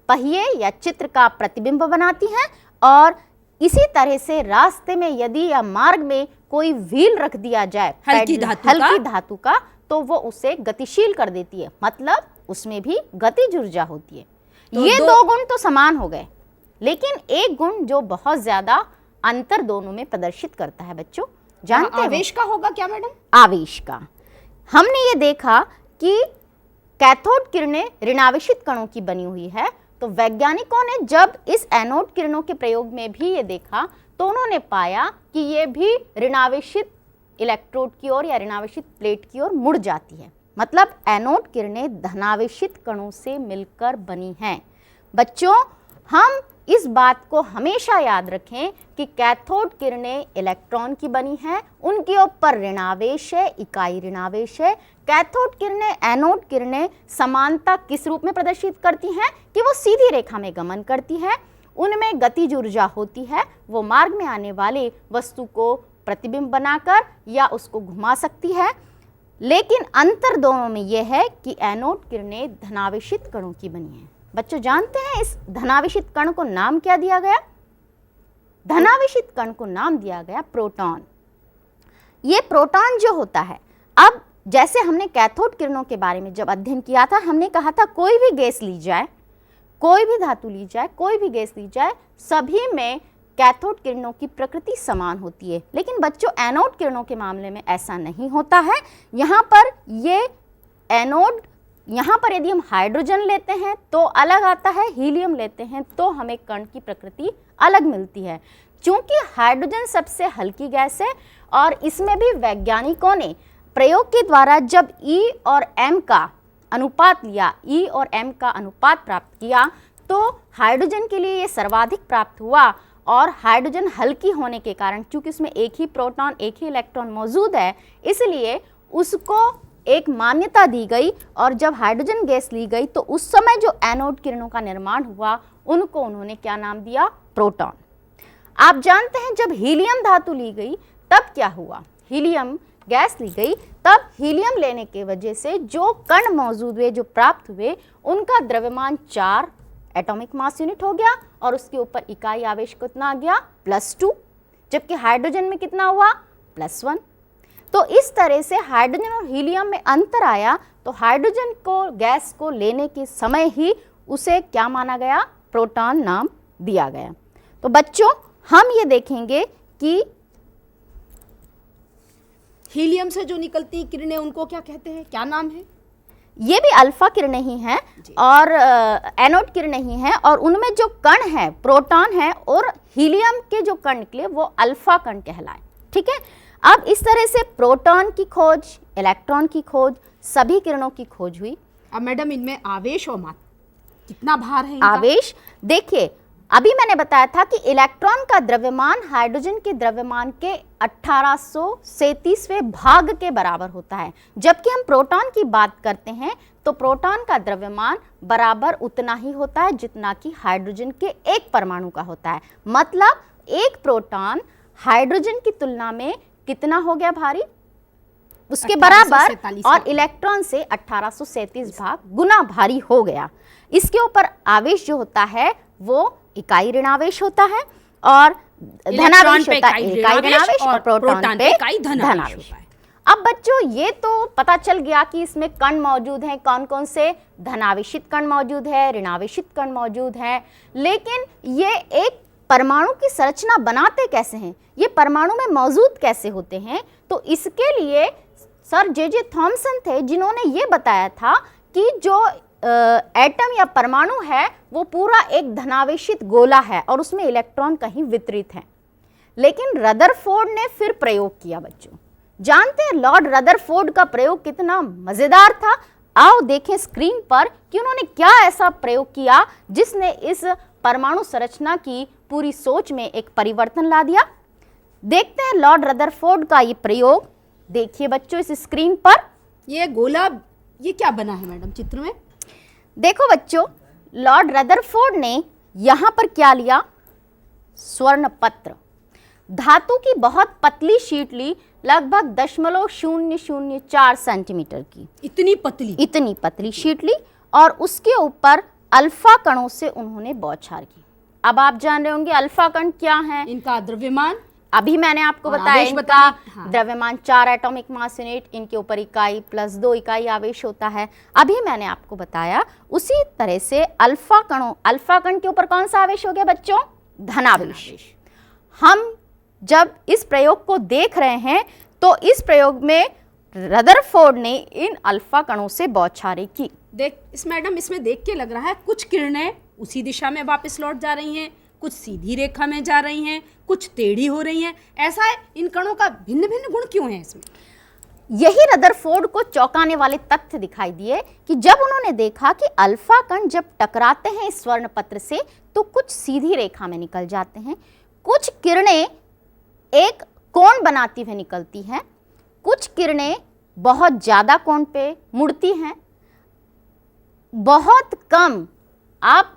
पहिए या चित्र का प्रतिबिंब बनाती हैं, और इसी तरह से रास्ते में यदि या मार्ग में कोई व्हील रख दिया जाए हल्की धातु का, तो वो उसे गतिशील कर देती है, मतलब उसमें भी गतिज ऊर्जा होती है। तो ये दो गुण तो समान हो गए, लेकिन एक गुण जो बहुत ज्यादा अंतर दोनों में प्रदर्शित करता है बच्चों, जानते हो? आवेश का होगा क्या मैडम? आवेश का। हमने ये देखा कि कैथोड किरणें ऋणावेशित कणों की बनी हुई है, तो वैज्ञानिकों ने जब इस एनोड किरणों के प्रयोग में भी ये देखा तो उन्होंने पाया कि ये भी ऋणावेशित इलेक्ट्रोड की ओर या ऋणावेशित प्लेट की ओर मुड़ जाती है। मतलब एनोड किरणें धनावेशित कणों से मिलकर बनी हैं। बच्चों, हम इस बात को हमेशा याद रखें कि कैथोड किरणें इलेक्ट्रॉन की बनी हैं, उनके ऊपर ऋणावेश है, इकाई ऋणावेश है। कैथोड किरणें एनोड किरणें समानता किस रूप में प्रदर्शित करती हैं कि वो सीधी रेखा में गमन करती है, उनमें गतिज ऊर्जा होती है, वो मार्ग में आने वाले वस्तु को प्रतिबिंब बनाकर या उसको घुमा सकती है। लेकिन अंतर दोनों में यह है कि एनोड किरणें धनावेशित कणों की बनी हैं। बच्चों, जानते हैं इस धनावेशित कण को नाम क्या दिया गया? धनावेशित कण को नाम दिया गया प्रोटॉन। ये प्रोटॉन जो होता है, अब जैसे हमने कैथोड किरणों के बारे में जब अध्ययन किया था, हमने कहा था कोई भी गैस ली जाए, कोई भी धातु ली जाए, कोई भी गैस ली जाए, सभी में कैथोड किरणों की प्रकृति समान होती है। लेकिन बच्चों, एनोड किरणों के मामले में ऐसा नहीं होता है। यहाँ पर ये एनोड, यहाँ पर यदि हम हाइड्रोजन लेते हैं तो अलग आता है, हीलियम लेते हैं तो हमें कण की प्रकृति अलग मिलती है। चूंकि हाइड्रोजन सबसे हल्की गैस है और इसमें भी वैज्ञानिकों ने प्रयोग के द्वारा जब E और M का अनुपात लिया, E और M का अनुपात प्राप्त किया, तो हाइड्रोजन के लिए ये सर्वाधिक प्राप्त हुआ। और हाइड्रोजन हल्की होने के कारण, चूंकि उसमें एक ही प्रोटॉन एक ही इलेक्ट्रॉन मौजूद है, इसलिए उसको एक मान्यता दी गई। और जब हाइड्रोजन गैस ली गई तो उस समय जो एनोड किरणों का निर्माण हुआ, उनको उन्होंने क्या नाम दिया? प्रोटॉन। आप जानते हैं जब हीलियम धातु ली गई तब क्या हुआ? हीलियम गैस ली गई, तब हीलियम लेने के वजह से जो कण मौजूद हुए, जो प्राप्त हुए, उनका द्रव्यमान 4 एटॉमिक मास यूनिट हो गया और उसके ऊपर इकाई आवेश कितना आ गया? +2। जबकि हाइड्रोजन में कितना हुआ? +1। तो इस तरह से हाइड्रोजन और हीलियम में अंतर आया। तो हाइड्रोजन को, गैस को लेने के समय ही उसे क्या माना गया? प्रोटॉन नाम दिया गया। तो बच्चों, हम ये देखेंगे कि हीलियम से जो निकलती किरणें उनको क्या कहते हैं, क्या नाम है? ये भी अल्फा किरणें ही हैं और एनोड किरणें ही हैं, और उनमें जो कण है प्रोटॉन है और हीलियम के जो कण निकले वो अल्फा कण कहलाए। ठीक है। अब इस तरह से प्रोटॉन की खोज, इलेक्ट्रॉन की खोज, सभी किरणों की खोज हुई। अब मैडम, इनमें आवेश और मात्रा, कितना भार है इनका? आवेश देखिए, अभी मैंने बताया था कि इलेक्ट्रॉन का द्रव्यमान हाइड्रोजन के द्रव्यमान के 1837वें भाग के बराबर होता है। जबकि हम प्रोटॉन की बात करते हैं तो प्रोटॉन का द्रव्यमान बराबर उतना ही होता है जितना कि हाइड्रोजन के एक परमाणु का होता है। मतलब एक प्रोटॉन हाइड्रोजन की तुलना में कितना हो गया भारी? उसके बराबर, और इलेक्ट्रॉन से 1837 भाग गुना भारी हो गया। इसके ऊपर आवेश जो होता है वो इकाई ऋणावेश होता है, और धनावेश होता है इकाई ऋणावेश, और प्रोटॉन पे इकाई धनावेश होता है। अब बच्चों, ये तो पता चल गया कि इसमें कण मौजूद हैं, कौन कौन से धनावेशित कण मौजूद है, ऋणावेशित कण मौजूद हैं। लेकिन ये एक परमाणु की संरचना बनाते कैसे हैं, ये परमाणु में मौजूद कैसे होते हैं? तो इसके लिए सर जे थॉमसन थे जिन्होंने ये बताया था कि जो एटम या परमाणु है वो पूरा एक धनावेशित गोला है और उसमें इलेक्ट्रॉन कहीं वितरित हैं। लेकिन रदरफोर्ड ने फिर प्रयोग किया बच्चों, जानते हैं लॉर्ड रदरफोर्ड का प्रयोग कितना मजेदार था। आओ देखें स्क्रीन पर कि उन्होंने क्या ऐसा प्रयोग किया जिसने इस परमाणु संरचना की पूरी सोच में एक परिवर्तन ला दिया। देखते हैं लॉर्ड रदरफोर्ड का ये प्रयोग। देखिए बच्चों इस स्क्रीन पर ये गोला, ये क्या बना है मैडम चित्र में? देखो बच्चों, लॉर्ड रदरफोर्ड ने यहाँ पर क्या लिया, स्वर्ण पत्र, धातु की बहुत पतली शीट ली, लगभग 0.004 सेंटीमीटर की, इतनी पतली शीट ली और उसके ऊपर अल्फा कणों से उन्होंने बौछार की। अब आप जान रहे होंगे अल्फा कण क्या है, इनका द्रव्यमान, अभी मैंने आपको बताया इनका हाँ। द्रव्यमान 4 एटॉमिक मास यूनिट, इनके ऊपर इकाई +2 इकाई आवेश होता है। अभी मैंने आपको बताया उसी तरह से अल्फा कण के ऊपर कौन सा आवेश हो गया बच्चों, धनावेश। हम जब इस प्रयोग को देख रहे हैं तो इस प्रयोग में रदरफोर्ड ने इन अल्फा कणों से बौछारें की। देख इस मैडम, इसमें देख के लग रहा है कुछ किरणें उसी दिशा में वापस लौट जा रही हैं, कुछ सीधी रेखा में जा रही हैं, कुछ टेढ़ी हो रही हैं। ऐसा है, इन कणों का भिन्न भिन्न गुण क्यों है इसमें? यही रदरफोर्ड को चौंकाने वाले तथ्य दिखाई दिए कि जब उन्होंने देखा कि अल्फा कण जब टकराते हैं इस स्वर्ण पत्र से तो कुछ सीधी रेखा में निकल जाते हैं, कुछ किरणें एक कोण बनाती हुई निकलती हैं, कुछ किरणें बहुत ज्यादा कोण पे मुड़ती हैं, बहुत कम। आप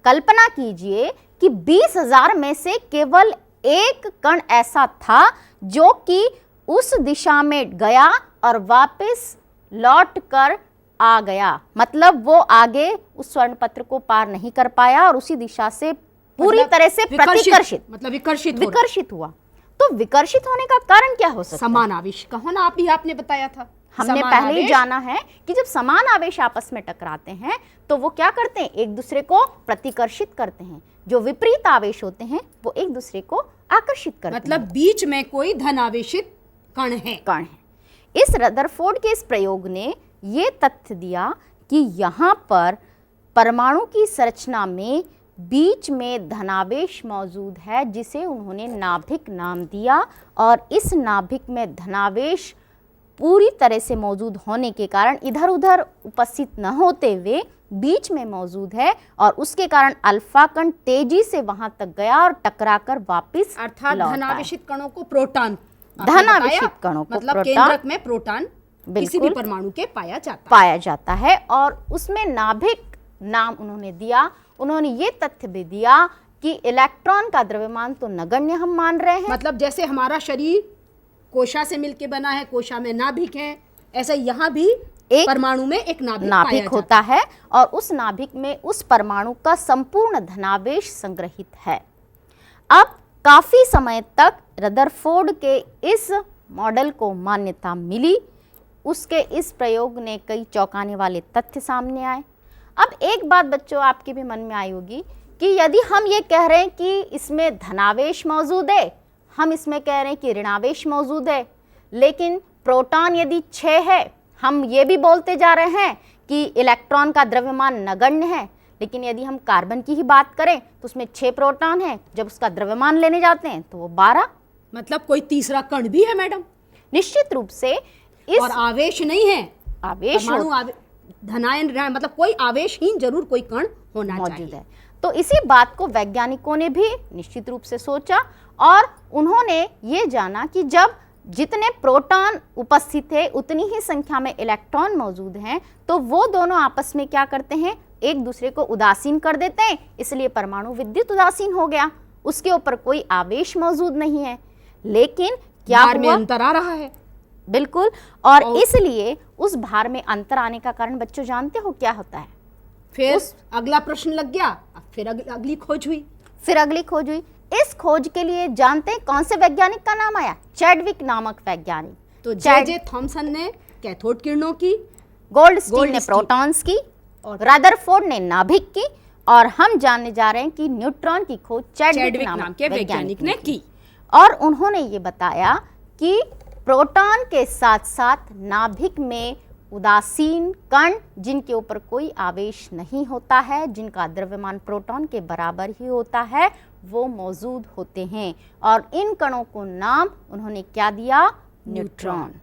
कल्पना कीजिए कि 20,000 में से केवल एक कण ऐसा था जो कि उस दिशा में गया और वापस लौट कर आ गया, मतलब वो आगे उस स्वर्ण पत्र को पार नहीं कर पाया और उसी दिशा से पूरी तरह से प्रतिकर्षित, मतलब विकर्षित हुआ। तो विकर्षित होने का कारण क्या हो सकता है? समान आवेश का होना, आपने बताया था। हमने पहले ही जाना है कि जब समान आवेश आपस में टकराते हैं तो वो क्या करते हैं, एक दूसरे को प्रतिकर्षित करते हैं। जो विपरीत आवेश होते हैं वो एक दूसरे को आकर्षित करते मतलब बीच में कोई धनावेशित कण है। इस रदरफोर्ड के इस प्रयोग ने ये तथ्य दिया कि यहाँ पर परमाणु की संरचना में बीच में धनावेश मौजूद है, जिसे उन्होंने नाभिक नाम दिया। और इस नाभिक में धनावेश पूरी तरह से मौजूद होने के कारण इधर उधर उपस्थित न होते हुए बीच में मौजूद है और उसके कारण अल्फा कण तेजी से वहां तक गया और टकराकर वापस, अर्थात धनावेशित कणों को प्रोटॉन, धनावेशित कणों को मतलब केंद्रक में प्रोटॉन किसी भी परमाणु के पाया जाता है। और उसमें नाभिक नाम उन्होंने दिया। उन्होंने ये तथ्य भी दिया कि इलेक्ट्रॉन का द्रव्यमान तो नगण्य हम मान रहे हैं, मतलब जैसे हमारा शरीर कोशा से मिलके बना है, कोशा में नाभिक है, ऐसा यहाँ भी एक परमाणु में एक नाभिक होता है और उस नाभिक में उस परमाणु का संपूर्ण धनावेश संग्रहित है। अब काफी समय तक रदरफोर्ड के इस मॉडल को मान्यता मिली। उसके इस प्रयोग ने कई चौंकाने वाले तथ्य सामने आए। अब एक बात बच्चों आपके भी मन में आई होगी कि यदि हम ये कह रहे हैं कि इसमें धनावेश मौजूद है, हम इसमें कह रहे हैं कि ऋणावेश मौजूद है, लेकिन प्रोटॉन यदि 6 है, हम ये भी बोलते जा रहे हैं कि इलेक्ट्रॉन का द्रव्यमान नगण्य है, लेकिन यदि हम कार्बन की ही बात करें तो उसमें 6 प्रोटॉन है, जब उसका द्रव्यमान लेने जाते हैं तो वो 12, मतलब कोई तीसरा कण भी है मैडम? निश्चित रूप से इस और आवेश नहीं है, आवेश धनायन, मतलब कोई आवेशहीन जरूर कोई कण होना मौजूद है। तो इसी बात को वैज्ञानिकों ने भी निश्चित रूप से सोचा और उन्होंने ये जाना कि जब जितने प्रोटॉन उपस्थित है उतनी ही संख्या में इलेक्ट्रॉन मौजूद हैं, तो वो दोनों आपस में क्या करते हैं, एक दूसरे को उदासीन कर देते हैं। इसलिए परमाणु विद्युत उदासीन हो गया, उसके ऊपर कोई आवेश मौजूद नहीं है। लेकिन क्या भार में अंतर आ रहा है, बिल्कुल, और इसलिए उस भार में अंतर आने का कारण बच्चों जानते हो क्या होता है? फिर अगला प्रश्न लग गया, फिर अगली खोज हुई। इस खोज के लिए जानते हैं कौन से वैज्ञानिक का नाम आया? चैडविक नामक वैज्ञानिक। तो जे थॉमसन ने कैथोड किरणों की, गोल्डस्टीन ने प्रोटॉन्स की और रदरफोर्ड ने नाभिक की, और हम जानने जा रहे हैं कि न्यूट्रॉन की खोज चैडविक नाम के वैज्ञानिक ने की। और उन्होंने ये बताया कि प्रोटॉन के साथ साथ नाभिक में उदासीन कण, जिनके ऊपर कोई आवेश नहीं होता है, जिनका द्रव्यमान प्रोटॉन के बराबर ही होता है, वो मौजूद होते हैं। और इन कणों को नाम उन्होंने क्या दिया? न्यूट्रॉन।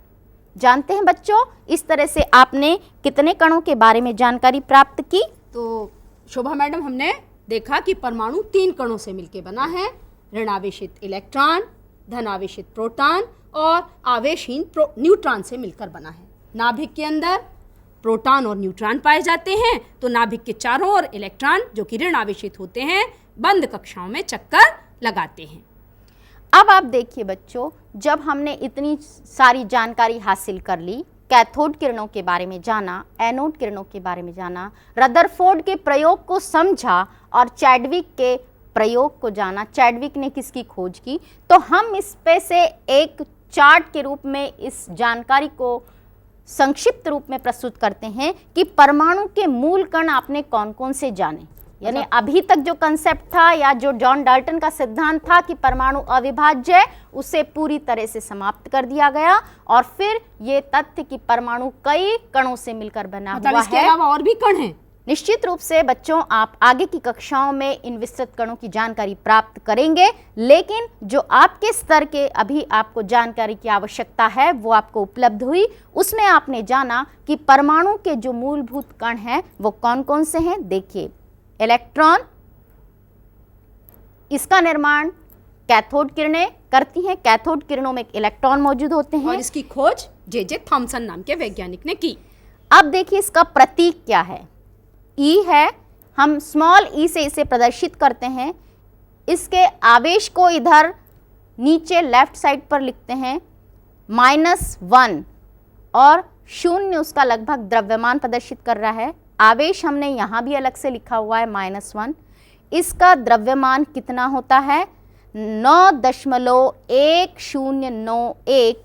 जानते हैं बच्चों, इस तरह से आपने कितने कणों के बारे में जानकारी प्राप्त की? तो शोभा मैडम, हमने देखा कि परमाणु 3 कणों से मिलकर बना है, ऋणावेशित इलेक्ट्रॉन, धनावेशित प्रोटॉन और आवेशहीन न्यूट्रॉन से मिलकर बना है। नाभिक के अंदर प्रोटॉन और न्यूट्रॉन पाए जाते हैं, तो नाभिक के चारों ओर इलेक्ट्रॉन जो कि ऋण आवेशित होते हैं बंद कक्षाओं में चक्कर लगाते हैं। अब आप देखिए बच्चों, जब हमने इतनी सारी जानकारी हासिल कर ली, कैथोड किरणों के बारे में जाना, एनोड किरणों के बारे में जाना, रदरफोर्ड के प्रयोग को समझा और चैडविक के प्रयोग को जाना, चैडविक ने किसकी खोज की, तो हम इस पे से एक चार्ट के रूप में इस जानकारी को संक्षिप्त रूप में प्रस्तुत करते हैं कि परमाणु के मूल कण आपने कौन कौन से जाने। यानी अभी तक जो कंसेप्ट था या जो जॉन डाल्टन का सिद्धांत था कि परमाणु अविभाज्य है, उसे पूरी तरह से समाप्त कर दिया गया और फिर ये तथ्य कि परमाणु कई कणों से मिलकर बना हुआ है। इसके अलावा और भी कण हैं। निश्चित रूप से बच्चों, आप आगे की कक्षाओं में इन विस्तृत कणों की जानकारी प्राप्त करेंगे, लेकिन जो आपके स्तर के अभी आपको जानकारी की आवश्यकता है वो आपको उपलब्ध हुई। उसमें आपने जाना कि परमाणु के जो मूलभूत कण हैं वो कौन कौन से हैं। देखिए, इलेक्ट्रॉन, इसका निर्माण कैथोड किरणें करती हैं। कैथोड किरणों में इलेक्ट्रॉन मौजूद होते हैं और इसकी खोज जे थॉमसन नाम के वैज्ञानिक ने की। अब देखिए इसका प्रतीक क्या है। ई है, हम स्मॉल ई से इसे प्रदर्शित करते हैं। इसके आवेश को इधर नीचे लेफ्ट साइड पर लिखते हैं -1 और 0 उसका लगभग द्रव्यमान प्रदर्शित कर रहा है। आवेश हमने यहाँ भी अलग से लिखा हुआ है -1। इसका द्रव्यमान कितना होता है? 9.1091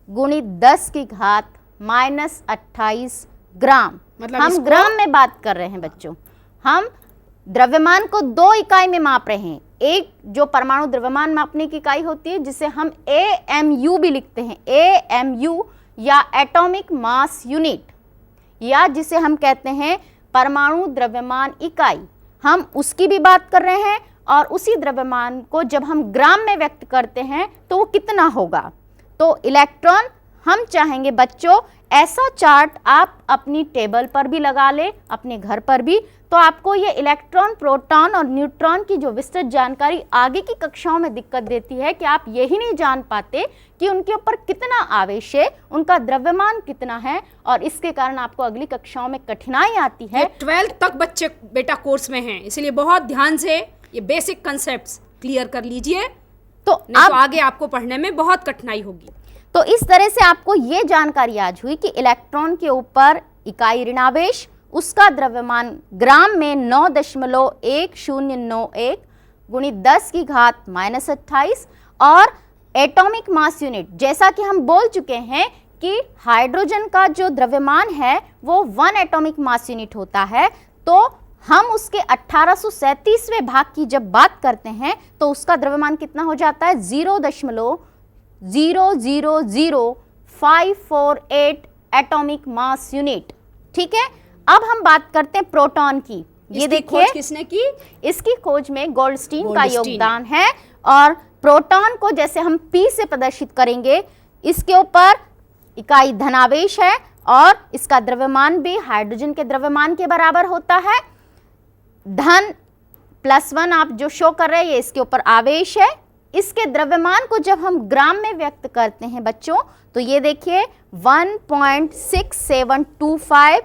गुणित 10 की घात -28 ग्राम। मतलब हम ग्राम में बात कर रहे हैं बच्चों। हम द्रव्यमान को 2 इकाई में माप रहे हैं। एक जो परमाणु द्रव्यमान मापने की इकाई होती है जिसे हम AMU भी लिखते हैं, AMU या एटॉमिक मास यूनिट, या जिसे हम कहते हैं परमाणु द्रव्यमान इकाई, हम उसकी भी बात कर रहे हैं। और उसी द्रव्यमान को जब हम ग्राम में व्यक्त करते हैं तो वो कितना होगा। तो इलेक्ट्रॉन हम चाहेंगे बच्चों ऐसा चार्ट आप अपनी टेबल पर भी लगा लें, अपने घर पर भी, तो आपको ये इलेक्ट्रॉन, प्रोटॉन और न्यूट्रॉन की जो विस्तृत जानकारी आगे की कक्षाओं में दिक्कत देती है कि आप यही नहीं जान पाते कि उनके ऊपर कितना आवेश है, उनका द्रव्यमान कितना है, और इसके कारण आपको अगली कक्षाओं में कठिनाई आती है। 12th तक बच्चे बेटा कोर्स में हैं, इसलिए बहुत ध्यान से ये बेसिक कंसेप्ट्स क्लियर कर लीजिए, तो आगे आपको पढ़ने में बहुत कठिनाई होगी। तो इस तरह से आपको ये जानकारी आज हुई कि इलेक्ट्रॉन के ऊपर इकाई ऋणावेश, उसका द्रव्यमान ग्राम में 9.1091 गुणित 10 की घात -28 और एटॉमिक मास यूनिट, जैसा कि हम बोल चुके हैं कि हाइड्रोजन का जो द्रव्यमान है वो 1 एटॉमिक मास यूनिट होता है। तो हम उसके 1837वें भाग की जब बात करते हैं तो उसका द्रव्यमान कितना हो जाता है? 0.0000548 एटॉमिक मास यूनिट। ठीक है, अब हम बात करते हैं प्रोटॉन की। ये देखिए, किसने की? इसकी खोज में गोल्डस्टीन का योगदान है। और प्रोटॉन को जैसे हम P से प्रदर्शित करेंगे, इसके ऊपर इकाई धनावेश है और इसका द्रव्यमान भी हाइड्रोजन के द्रव्यमान के बराबर होता है। धन +1 आप जो शो कर रहे हैं ये इसके ऊपर आवेश है। इसके द्रव्यमान को जब हम ग्राम में व्यक्त करते हैं बच्चों, तो ये देखिए 1.6725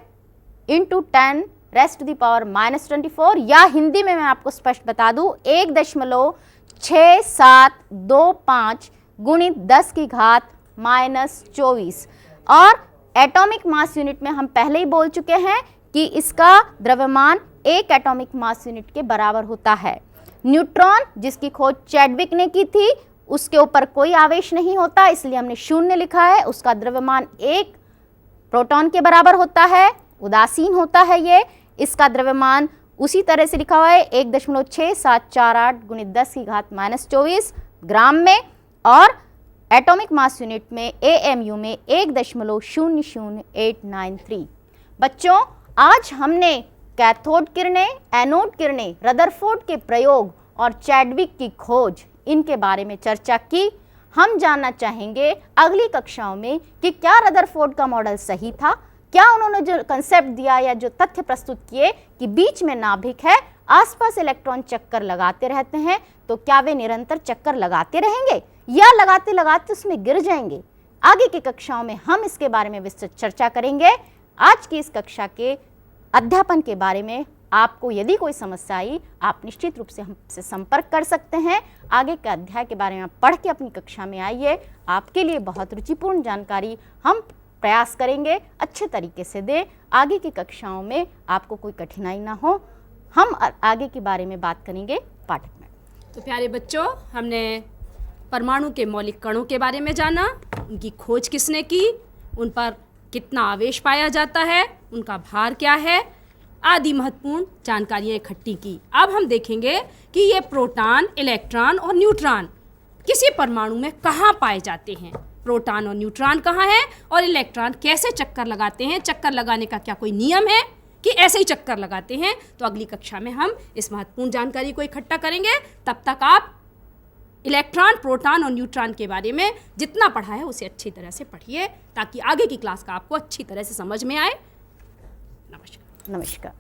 इंटू 10⁻⁻24, या हिंदी में मैं आपको स्पष्ट बता दूं 1.6725 गुणित 10 की घात -24। और एटॉमिक मास यूनिट में हम पहले ही बोल चुके हैं कि इसका द्रव्यमान 1 एटॉमिक मास यूनिट के बराबर होता है। न्यूट्रॉन जिसकी खोज चैडविक ने की थी, उसके ऊपर कोई आवेश नहीं होता, इसलिए हमने 0 लिखा है। उसका द्रव्यमान 1 प्रोटॉन के बराबर होता है, उदासीन होता है ये। इसका द्रव्यमान उसी तरह से लिखा हुआ है 1.6748 गुणित 10 की घात -24 ग्राम में। और एटॉमिक मास यूनिट में AMU में 1.00893। बच्चों, आज हमने कैथोड किरणें, एनोड किरणें, रदरफोर्ड के प्रयोग और चैडविक की खोज, इनके बारे में चर्चा की। हम जानना चाहेंगे अगली कक्षाओं में कि क्या रदरफोर्ड का मॉडल सही था, क्या उन्होंने जो कंसेप्ट दिया या जो तथ्य प्रस्तुत किए कि बीच में नाभिक है, आसपास इलेक्ट्रॉन चक्कर लगाते रहते हैं, तो क्या वे निरंतर चक्कर लगाते रहेंगे या लगाते लगाते उसमें गिर जाएंगे। आगे की कक्षाओं में हम इसके बारे में विस्तृत चर्चा करेंगे। आज की इस कक्षा के अध्यापन के बारे में आपको यदि कोई समस्या आई, आप निश्चित रूप से हमसे संपर्क कर सकते हैं। आगे के अध्याय के बारे में पढ़ के अपनी कक्षा में आइए। आपके लिए बहुत रुचिपूर्ण जानकारी हम प्रयास करेंगे अच्छे तरीके से दें। आगे की कक्षाओं में आपको कोई कठिनाई ना हो। हम आगे के बारे में बात करेंगे पाठक में। तो प्यारे बच्चों, हमने परमाणु के मौलिक कणों के बारे में जाना, उनकी खोज किसने की, उन पर कितना आवेश पाया जाता है, उनका भार क्या है, आदि महत्वपूर्ण जानकारियाँ इकट्ठी की। अब हम देखेंगे कि ये प्रोटॉन, इलेक्ट्रॉन और न्यूट्रॉन किसी परमाणु में कहाँ पाए जाते हैं। प्रोटॉन और न्यूट्रॉन कहाँ हैं और इलेक्ट्रॉन कैसे चक्कर लगाते हैं, चक्कर लगाने का क्या कोई नियम है कि ऐसे ही चक्कर लगाते हैं। तो अगली कक्षा में हम इस महत्वपूर्ण जानकारी को इकट्ठा करेंगे। तब तक आप इलेक्ट्रॉन, प्रोटॉन और न्यूट्रॉन के बारे में जितना पढ़ा है उसे अच्छी तरह से पढ़िए, ताकि आगे की क्लास का आपको अच्छी तरह से समझ में आए। नमस्कार। नमस्कार।